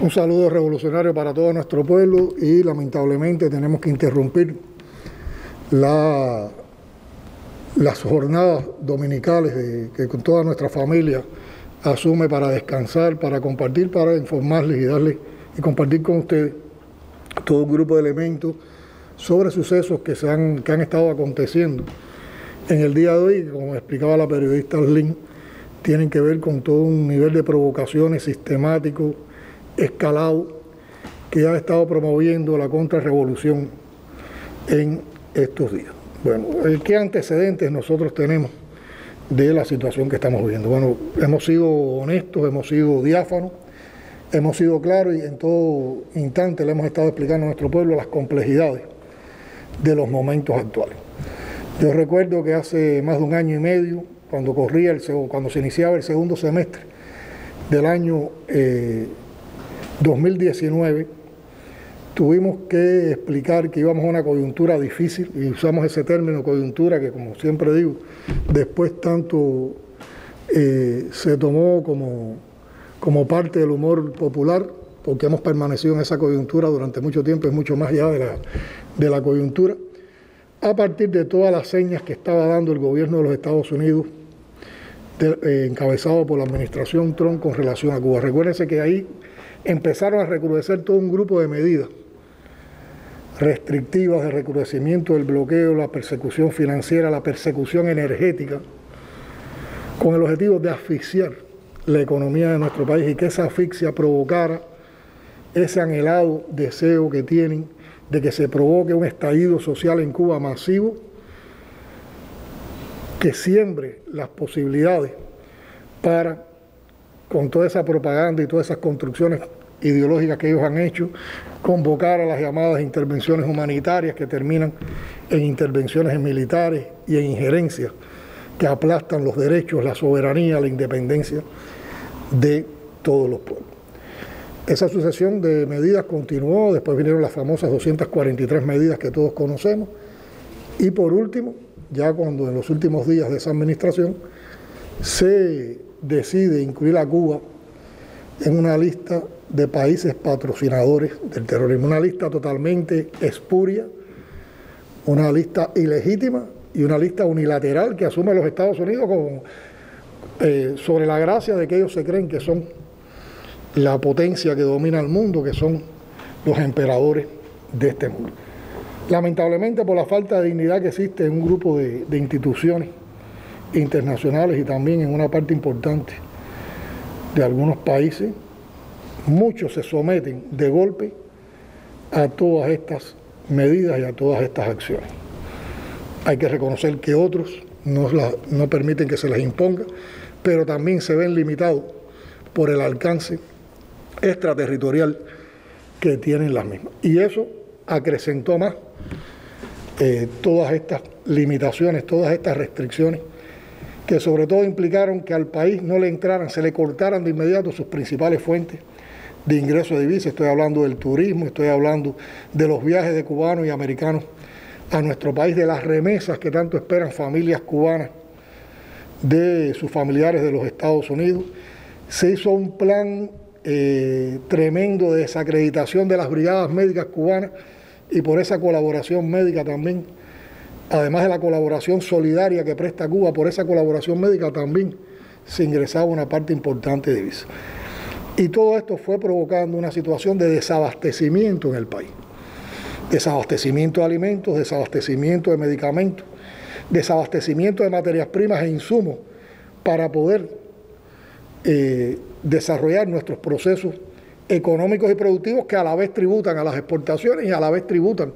Un saludo revolucionario para todo nuestro pueblo y lamentablemente tenemos que interrumpir las jornadas dominicales que con toda nuestra familia asume para descansar, para compartir, para informarles y compartir con ustedes todo un grupo de elementos sobre sucesos que han estado aconteciendo en el día de hoy, como explicaba la periodista Arlene, tienen que ver con todo un nivel de provocaciones sistemático, escalado, que ha estado promoviendo la contrarrevolución en estos días. Bueno, ¿qué antecedentes nosotros tenemos de la situación que estamos viviendo? Bueno, hemos sido honestos, hemos sido diáfanos, hemos sido claros y en todo instante le hemos estado explicando a nuestro pueblo las complejidades de los momentos actuales. Yo recuerdo que hace más de un año y medio, cuando se iniciaba el segundo semestre del año 2019, tuvimos que explicar que íbamos a una coyuntura difícil, y usamos ese término coyuntura que, como siempre digo, después tanto se tomó como parte del humor popular, porque hemos permanecido en esa coyuntura durante mucho tiempo, es mucho más allá de la coyuntura, a partir de todas las señas que estaba dando el gobierno de los Estados Unidos, encabezado por la administración Trump con relación a Cuba. Recuérdense que ahí empezaron a recrudecer todo un grupo de medidas restrictivas de recrudecimiento del bloqueo, la persecución financiera, la persecución energética, con el objetivo de asfixiar la economía de nuestro país y que esa asfixia provocara ese anhelado deseo que tienen de que se provoque un estallido social en Cuba masivo, que siembre las posibilidades para, con toda esa propaganda y todas esas construcciones ideológicas que ellos han hecho, convocar a las llamadas intervenciones humanitarias que terminan en intervenciones militares y en injerencias que aplastan los derechos, la soberanía, la independencia de todos los pueblos. Esa sucesión de medidas continuó, después vinieron las famosas 243 medidas que todos conocemos, y por último, ya cuando en los últimos días de esa administración se decide incluir a Cuba en una lista de países patrocinadores del terrorismo, una lista totalmente espuria, una lista ilegítima y una lista unilateral que asume los Estados Unidos sobre la gracia de que ellos se creen que son la potencia que domina el mundo, que son los emperadores de este mundo. Lamentablemente, por la falta de dignidad que existe en un grupo de instituciones internacionales y también en una parte importante de algunos países, muchos se someten de golpe a todas estas medidas y a todas estas acciones. Hay que reconocer que otros no permiten que se les imponga, pero también se ven limitados por el alcance extraterritorial que tienen las mismas. Y eso acrecentó más todas estas limitaciones, todas estas restricciones, que sobre todo implicaron que al país no le entraran, se le cortaran de inmediato sus principales fuentes de ingreso de divisas. Estoy hablando del turismo, estoy hablando de los viajes de cubanos y americanos a nuestro país, de las remesas que tanto esperan familias cubanas de sus familiares de los Estados Unidos. Se hizo un plan tremendo de desacreditación de las brigadas médicas cubanas, y por esa colaboración médica también, además de la colaboración solidaria que presta Cuba, por esa colaboración médica también se ingresaba una parte importante de divisas. Y todo esto fue provocando una situación de desabastecimiento en el país. Desabastecimiento de alimentos, desabastecimiento de medicamentos, desabastecimiento de materias primas e insumos para poder desarrollar nuestros procesos económicos y productivos, que a la vez tributan a las exportaciones y a la vez tributan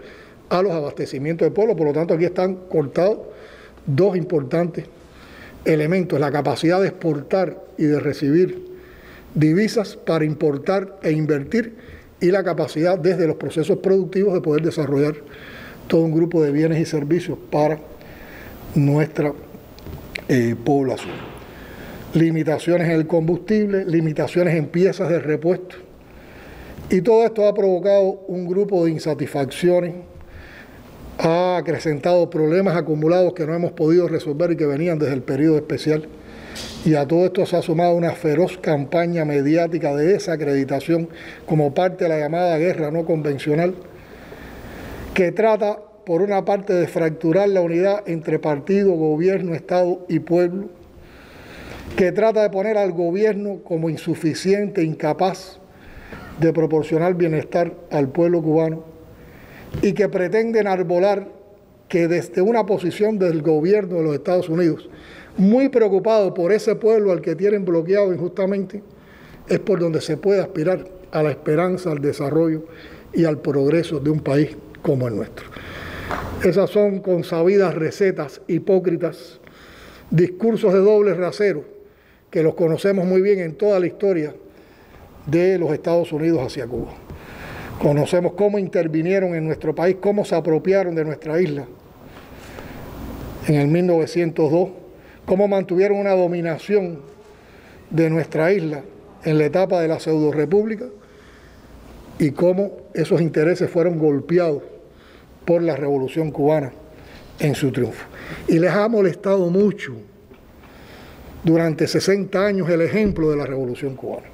a los abastecimientos del pueblo. Por lo tanto, aquí están cortados dos importantes elementos: la capacidad de exportar y de recibir divisas para importar e invertir, y la capacidad desde los procesos productivos de poder desarrollar todo un grupo de bienes y servicios para nuestra población. Limitaciones en el combustible, limitaciones en piezas de repuesto, y todo esto ha provocado un grupo de insatisfacciones, ha acrecentado problemas acumulados que no hemos podido resolver y que venían desde el periodo especial Y a todo esto se ha sumado una feroz campaña mediática de desacreditación como parte de la llamada guerra no convencional, que trata, por una parte, de fracturar la unidad entre partido, gobierno, Estado y pueblo, que trata de poner al gobierno como insuficiente, incapaz de proporcionar bienestar al pueblo cubano, y que pretende enarbolar que desde una posición del gobierno de los Estados Unidos, muy preocupado por ese pueblo al que tienen bloqueado injustamente, es por donde se puede aspirar a la esperanza, al desarrollo y al progreso de un país como el nuestro. Esas son consabidas recetas hipócritas, discursos de doble rasero, que los conocemos muy bien en toda la historia de los Estados Unidos hacia Cuba. Conocemos cómo intervinieron en nuestro país, cómo se apropiaron de nuestra isla en el 1902, cómo mantuvieron una dominación de nuestra isla en la etapa de la pseudo-república y cómo esos intereses fueron golpeados por la Revolución Cubana en su triunfo. Y les ha molestado mucho durante 60 años el ejemplo de la Revolución Cubana.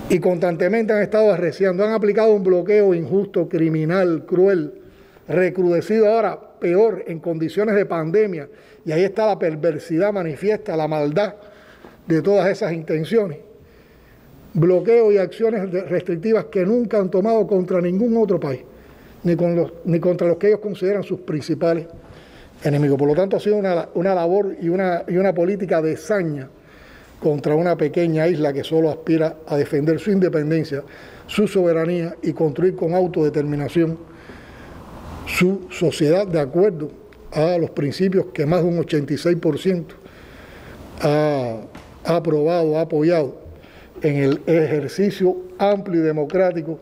Y constantemente han estado arreciando, han aplicado un bloqueo injusto, criminal, cruel, recrudecido ahora, peor, en condiciones de pandemia. Y ahí está la perversidad manifiesta, la maldad de todas esas intenciones. Bloqueo y acciones restrictivas que nunca han tomado contra ningún otro país, ni contra los que ellos consideran sus principales enemigos. Por lo tanto, ha sido una labor y una política de saña contra una pequeña isla que solo aspira a defender su independencia, su soberanía y construir con autodeterminación su sociedad de acuerdo a los principios que más de un 86% ha aprobado, ha apoyado en el ejercicio amplio y democrático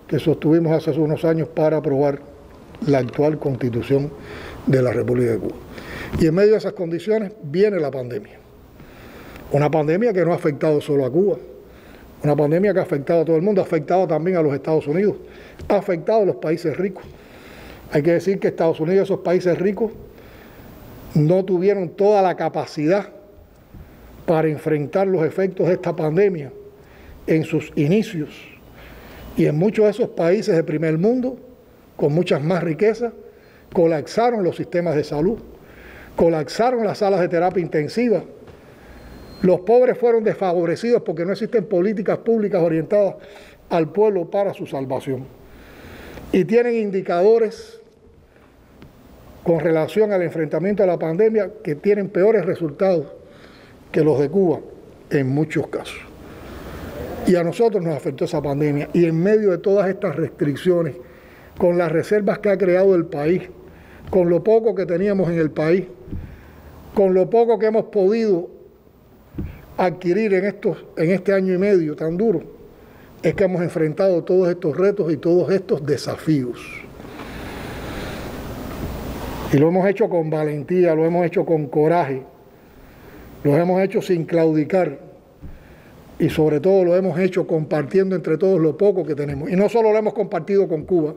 que sostuvimos hace unos años para aprobar la actual Constitución de la República de Cuba. Y en medio de esas condiciones viene la pandemia. Una pandemia que no ha afectado solo a Cuba, una pandemia que ha afectado a todo el mundo, ha afectado también a los Estados Unidos, ha afectado a los países ricos. Hay que decir que Estados Unidos y esos países ricos no tuvieron toda la capacidad para enfrentar los efectos de esta pandemia en sus inicios. Y en muchos de esos países de primer mundo, con muchas más riquezas, colapsaron los sistemas de salud, colapsaron las salas de terapia intensiva. Los pobres fueron desfavorecidos porque no existen políticas públicas orientadas al pueblo para su salvación. Y tienen indicadores con relación al enfrentamiento a la pandemia que tienen peores resultados que los de Cuba en muchos casos. Y a nosotros nos afectó esa pandemia, y en medio de todas estas restricciones, con las reservas que ha creado el país, con lo poco que teníamos en el país, con lo poco que hemos podido adquirir en este año y medio tan duro, es que hemos enfrentado todos estos retos y todos estos desafíos. Y lo hemos hecho con valentía, lo hemos hecho con coraje, lo hemos hecho sin claudicar y sobre todo lo hemos hecho compartiendo entre todos lo poco que tenemos. Y no solo lo hemos compartido con Cuba,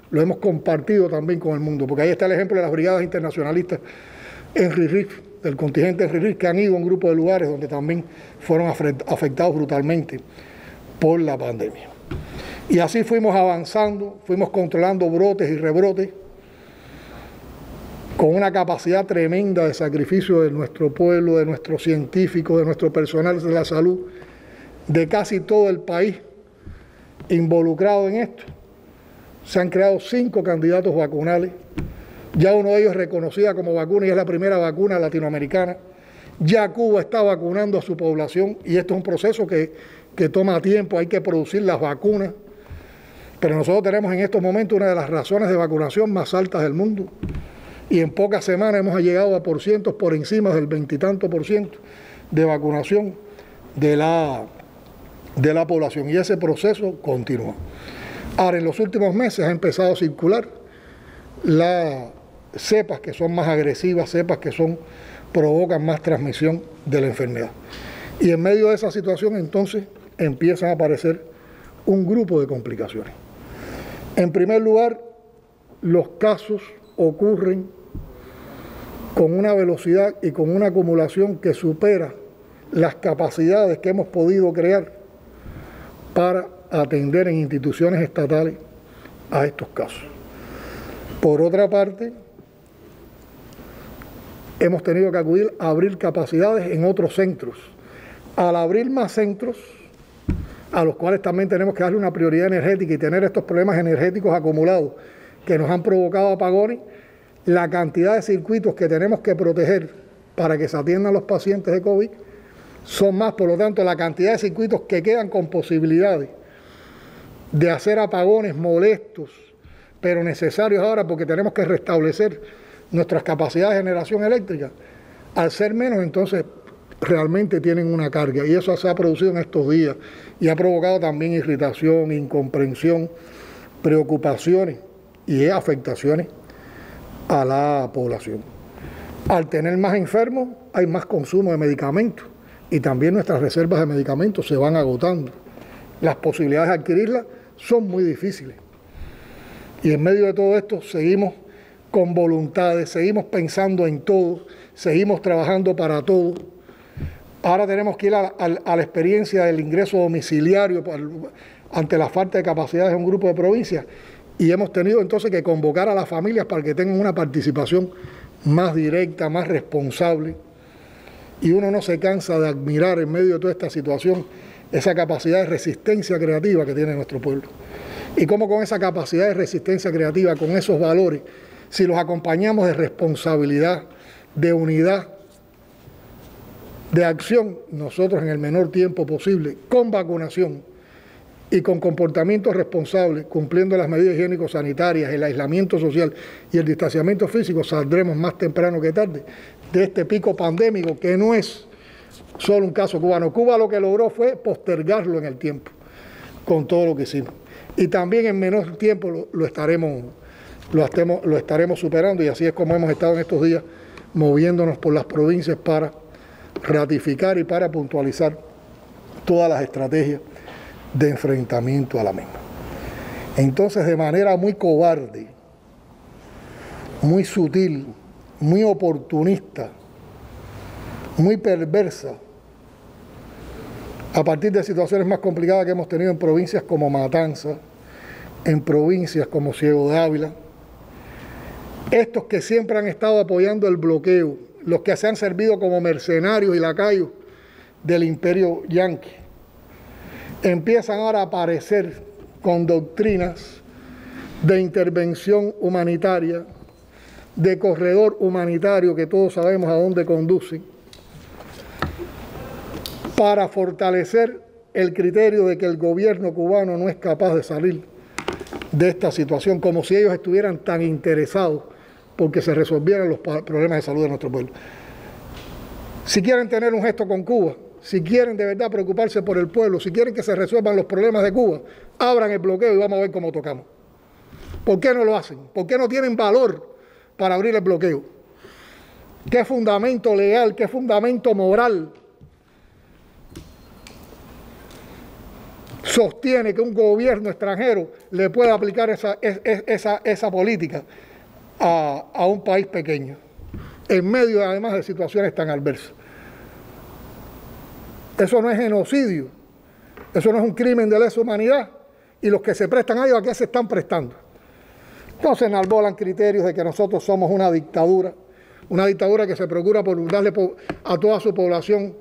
lo hemos compartido también con el mundo, porque ahí está el ejemplo de las brigadas internacionalistas Henry Riff, del contingente Henry Riff, que han ido a un grupo de lugares donde también fueron afectados brutalmente por la pandemia. Y así fuimos avanzando, fuimos controlando brotes y rebrotes, con una capacidad tremenda de sacrificio de nuestro pueblo, de nuestros científicos, de nuestro personal de la salud, de casi todo el país involucrado en esto. Se han creado 5 candidatos vacunales, ya uno de ellos reconocida como vacuna y es la primera vacuna latinoamericana. Ya Cuba está vacunando a su población y esto es un proceso que toma tiempo, hay que producir las vacunas, pero nosotros tenemos en estos momentos una de las razones de vacunación más altas del mundo. Y en pocas semanas hemos llegado a porcientos por encima del 20 y tanto por ciento de vacunación de la población. Y ese proceso continúa. Ahora, en los últimos meses ha empezado a circular las cepas que son más agresivas, cepas que provocan más transmisión de la enfermedad. Y en medio de esa situación, entonces, empiezan a aparecer un grupo de complicaciones. En primer lugar, los casos ocurren con una velocidad y con una acumulación que supera las capacidades que hemos podido crear para atender en instituciones estatales a estos casos. Por otra parte, hemos tenido que acudir a abrir capacidades en otros centros. Al abrir más centros, a los cuales también tenemos que darle una prioridad energética y tener estos problemas energéticos acumulados que nos han provocado apagones, la cantidad de circuitos que tenemos que proteger para que se atiendan los pacientes de COVID son más. Por lo tanto, la cantidad de circuitos que quedan con posibilidades de hacer apagones molestos, pero necesarios ahora porque tenemos que restablecer nuestras capacidades de generación eléctrica, al ser menos, entonces realmente tienen una carga, y eso se ha producido en estos días y ha provocado también irritación, incomprensión, preocupaciones y afectaciones a la población. Al tener más enfermos hay más consumo de medicamentos y también nuestras reservas de medicamentos se van agotando. Las posibilidades de adquirirlas son muy difíciles. Y en medio de todo esto seguimos con voluntades, seguimos pensando en todo, seguimos trabajando para todo. Ahora tenemos que ir a la experiencia del ingreso domiciliario ante la falta de capacidades de un grupo de provincias, y hemos tenido entonces que convocar a las familias para que tengan una participación más directa, más responsable, y uno no se cansa de admirar en medio de toda esta situación esa capacidad de resistencia creativa que tiene nuestro pueblo. Y cómo con esa capacidad de resistencia creativa, con esos valores, si los acompañamos de responsabilidad, de unidad, de acción, nosotros en el menor tiempo posible, con vacunación y con comportamientos responsables, cumpliendo las medidas higiénico-sanitarias, el aislamiento social y el distanciamiento físico, saldremos más temprano que tarde de este pico pandémico, que no es solo un caso cubano. Cuba lo que logró fue postergarlo en el tiempo, con todo lo que hicimos. Y también en menor tiempo lo estaremos superando, y así es como hemos estado en estos días moviéndonos por las provincias para ratificar y para puntualizar todas las estrategias de enfrentamiento a la misma. Entonces, de manera muy cobarde, muy sutil, muy oportunista, muy perversa, a partir de situaciones más complicadas que hemos tenido en provincias como Matanzas, en provincias como Ciego de Ávila, estos que siempre han estado apoyando el bloqueo, los que se han servido como mercenarios y lacayos del imperio yanqui, empiezan ahora a aparecer con doctrinas de intervención humanitaria, de corredor humanitario, que todos sabemos a dónde conducen, para fortalecer el criterio de que el gobierno cubano no es capaz de salir de esta situación, como si ellos estuvieran tan interesados porque se resolvieran los problemas de salud de nuestro pueblo. Si quieren tener un gesto con Cuba, si quieren de verdad preocuparse por el pueblo, si quieren que se resuelvan los problemas de Cuba, abran el bloqueo y vamos a ver cómo tocamos. ¿Por qué no lo hacen? ¿Por qué no tienen valor para abrir el bloqueo? ¿Qué fundamento legal, qué fundamento moral sostiene que un gobierno extranjero le pueda aplicar esa política a un país pequeño, en medio además de situaciones tan adversas? Eso no es genocidio, eso no es un crimen de lesa humanidad, y los que se prestan a ello, ¿a qué se están prestando? Entonces enarbolan criterios de que nosotros somos una dictadura que se procura por darle a toda su población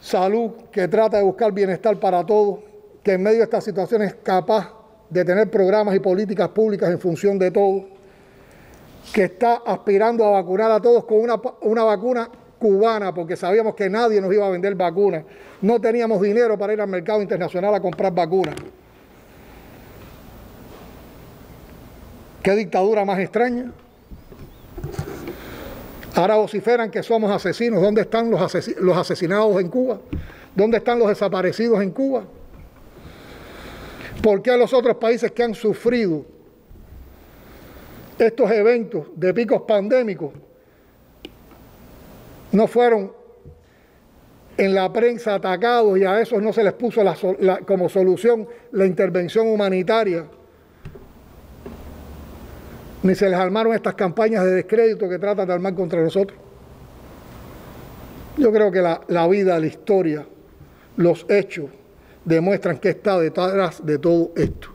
salud, que trata de buscar bienestar para todos, que en medio de estas situaciones es capaz de tener programas y políticas públicas en función de todo, que está aspirando a vacunar a todos con una vacuna cubana, porque sabíamos que nadie nos iba a vender vacunas, no teníamos dinero para ir al mercado internacional a comprar vacunas. ¿Qué dictadura más extraña? Ahora vociferan que somos asesinos. ¿Dónde están los asesinados en Cuba? ¿Dónde están los desaparecidos en Cuba? ¿Por qué los otros países que han sufrido estos eventos de picos pandémicos no fueron en la prensa atacados y a esos no se les puso como solución la intervención humanitaria ni se les armaron estas campañas de descrédito que tratan de armar contra nosotros. Yo creo que la vida, la historia, los hechos demuestran que está detrás de todo esto,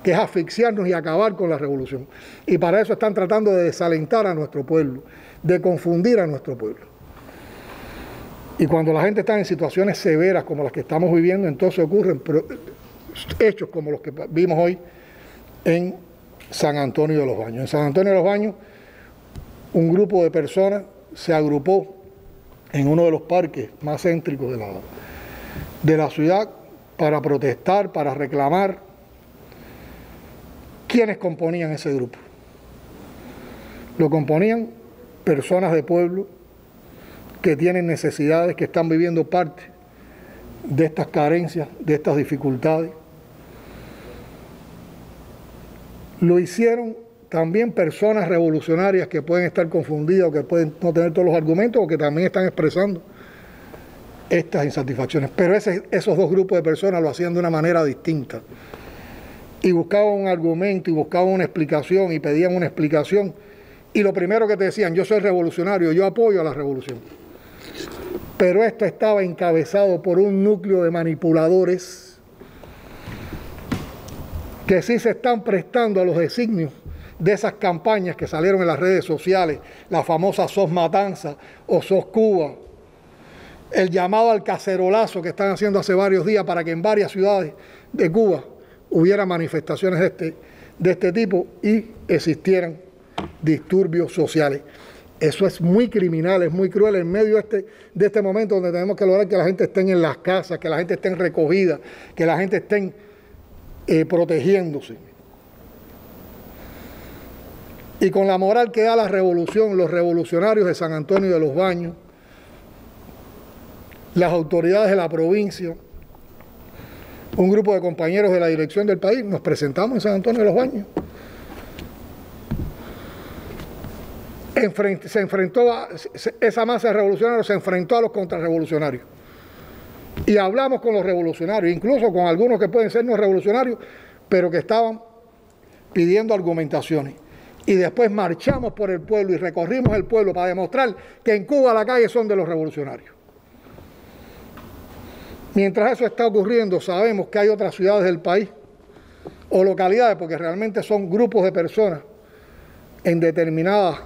que es asfixiarnos y acabar con la revolución. Y para eso están tratando de desalentar a nuestro pueblo, de confundir a nuestro pueblo. Y cuando la gente está en situaciones severas como las que estamos viviendo, entonces ocurren hechos como los que vimos hoy en San Antonio de los Baños. En San Antonio de los Baños, un grupo de personas se agrupó en uno de los parques más céntricos de la ciudad para protestar, para reclamar. ¿Quiénes componían ese grupo? Lo componían personas de pueblo que tienen necesidades, que están viviendo parte de estas carencias, de estas dificultades. Lo hicieron también personas revolucionarias que pueden estar confundidas o que pueden no tener todos los argumentos o que también están expresando estas insatisfacciones. Pero esos dos grupos de personas lo hacían de una manera distinta y buscaban un argumento y buscaban una explicación y pedían una explicación. Y lo primero que te decían: yo soy revolucionario, yo apoyo a la revolución. Pero esto estaba encabezado por un núcleo de manipuladores que sí se están prestando a los designios de esas campañas que salieron en las redes sociales, la famosa SOS Matanza o SOS Cuba, el llamado al cacerolazo que están haciendo hace varios días para que en varias ciudades de Cuba hubiera manifestaciones de este tipo y existieran disturbios sociales. Eso es muy criminal, es muy cruel en medio de este momento donde tenemos que lograr que la gente esté en las casas, que la gente esté recogida, que la gente esté protegiéndose. Y con la moral que da la revolución, los revolucionarios de San Antonio de los Baños, las autoridades de la provincia, un grupo de compañeros de la dirección del país, nos presentamos en San Antonio de los Baños. Esa masa de revolucionarios se enfrentó a los contrarrevolucionarios. Y hablamos con los revolucionarios, incluso con algunos que pueden ser no revolucionarios, pero que estaban pidiendo argumentaciones. Y después marchamos por el pueblo y recorrimos el pueblo para demostrar que en Cuba las calles son de los revolucionarios. Mientras eso está ocurriendo, sabemos que hay otras ciudades del país o localidades, porque realmente son grupos de personas en determinadas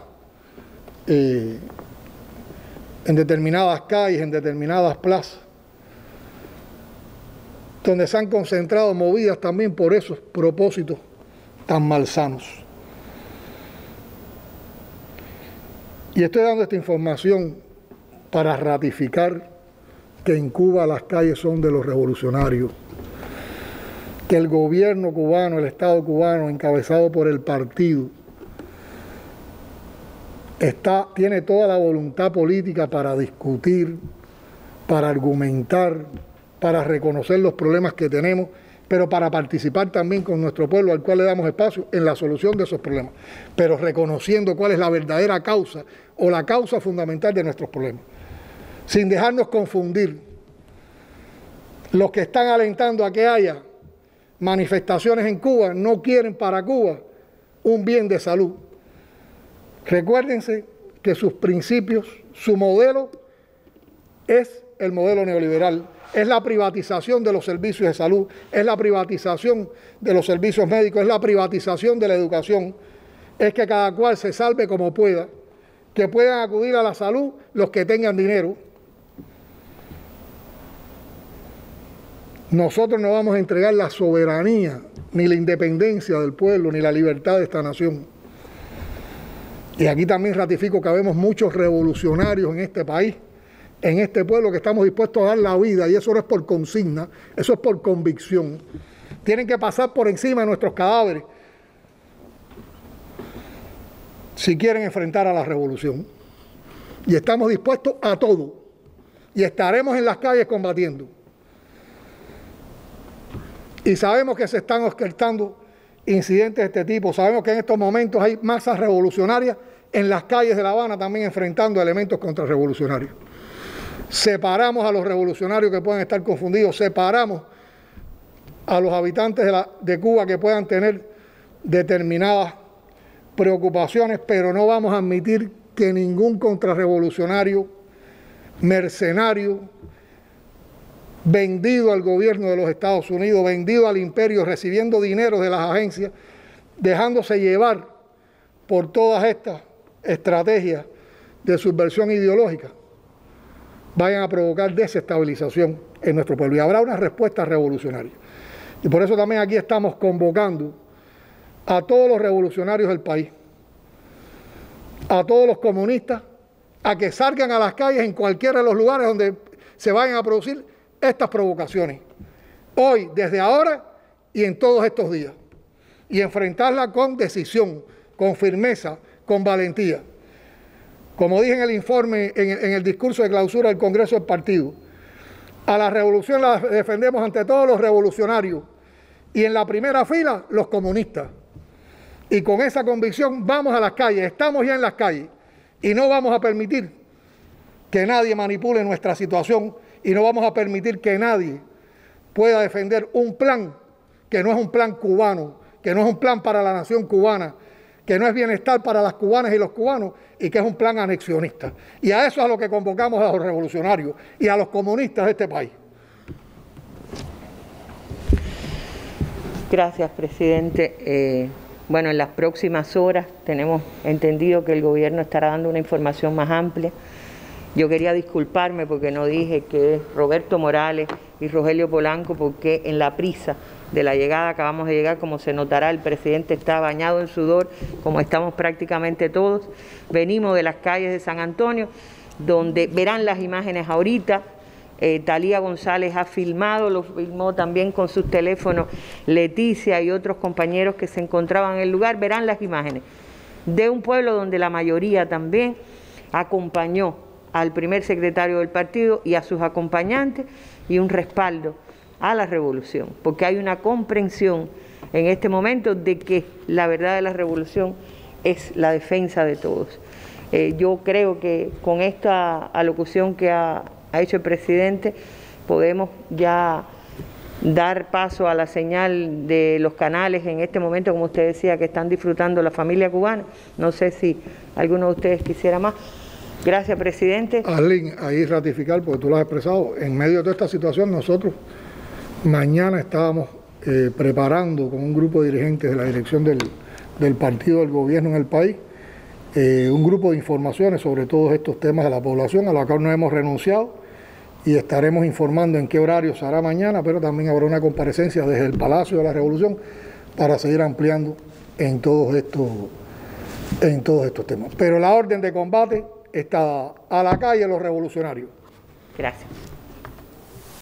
calles, en determinadas plazas, donde se han concentrado movidas también por esos propósitos tan malsanos. Y estoy dando esta información para ratificar que en Cuba las calles son de los revolucionarios, que el gobierno cubano, el Estado cubano, encabezado por el partido, tiene toda la voluntad política para discutir, para argumentar, para reconocer los problemas que tenemos, pero para participar también con nuestro pueblo, al cual le damos espacio en la solución de esos problemas, pero reconociendo cuál es la verdadera causa o la causa fundamental de nuestros problemas, sin dejarnos confundir. Los que están alentando a que haya manifestaciones en Cuba no quieren para Cuba un bien de salud. Recuérdense que sus principios, su modelo es el modelo neoliberal, es la privatización de los servicios de salud, es la privatización de los servicios médicos, es la privatización de la educación, es que cada cual se salve como pueda, que puedan acudir a la salud los que tengan dinero. Nosotros no vamos a entregar la soberanía, ni la independencia del pueblo, ni la libertad de esta nación. Y aquí también ratifico que habemos muchos revolucionarios en este país, en este pueblo, que estamos dispuestos a dar la vida, y eso no es por consigna, eso es por convicción. Tienen que pasar por encima de nuestros cadáveres si quieren enfrentar a la revolución. Y estamos dispuestos a todo, y estaremos en las calles combatiendo. Y sabemos que se están orquestando incidentes de este tipo, sabemos que en estos momentos hay masas revolucionarias en las calles de La Habana también enfrentando elementos contrarrevolucionarios. Separamos a los revolucionarios que puedan estar confundidos, separamos a los habitantes de Cuba que puedan tener determinadas preocupaciones, pero no vamos a admitir que ningún contrarrevolucionario, mercenario, vendido al gobierno de los Estados Unidos, vendido al imperio, recibiendo dinero de las agencias, dejándose llevar por todas estas estrategias de subversión ideológica, vayan a provocar desestabilización en nuestro pueblo. Y habrá una respuesta revolucionaria. Y por eso también aquí estamos convocando a todos los revolucionarios del país, a todos los comunistas, a que salgan a las calles en cualquiera de los lugares donde se vayan a producir estas provocaciones. Hoy, desde ahora y en todos estos días. Y enfrentarla con decisión, con firmeza, con valentía. Como dije en el informe, en el discurso de clausura del Congreso del Partido, a la revolución la defendemos ante todos los revolucionarios y en la primera fila los comunistas. Y con esa convicción vamos a las calles, estamos ya en las calles y no vamos a permitir que nadie manipule nuestra situación y no vamos a permitir que nadie pueda defender un plan que no es un plan cubano, que no es un plan para la nación cubana, que no es bienestar para las cubanas y los cubanos y que es un plan anexionista. Y a eso es a lo que convocamos a los revolucionarios y a los comunistas de este país. Gracias, presidente. Bueno, en las próximas horas tenemos entendido que el gobierno estará dando una información más amplia. Yo quería disculparme porque no dije que es Roberto Morales y Rogelio Polanco, porque en la prisa de la llegada, acabamos de llegar, como se notará, el presidente está bañado en sudor, como estamos prácticamente todos. Venimos de las calles de San Antonio, donde verán las imágenes ahorita. Talía González ha filmado, lo filmó también con sus teléfonos Leticia y otros compañeros que se encontraban en el lugar. Verán las imágenes de un pueblo donde la mayoría también acompañó al primer secretario del partido y a sus acompañantes, y un respaldo a la revolución, porque hay una comprensión en este momento de que la verdad de la revolución es la defensa de todos. Yo creo que con esta alocución que ha hecho el presidente podemos ya dar paso a la señal de los canales en este momento, como usted decía, que están disfrutando la familia cubana. No sé si alguno de ustedes quisiera más. Gracias, presidente. Arlene, ahí ratificar, porque tú lo has expresado, en medio de toda esta situación nosotros mañana estábamos preparando con un grupo de dirigentes de la dirección del partido del gobierno en el país, un grupo de informaciones sobre todos estos temas de la población, a los cuales no hemos renunciado, y estaremos informando en qué horario se hará mañana, pero también habrá una comparecencia desde el Palacio de la Revolución para seguir ampliando en todos estos temas. Pero la orden de combate está a la calle los revolucionarios. Gracias.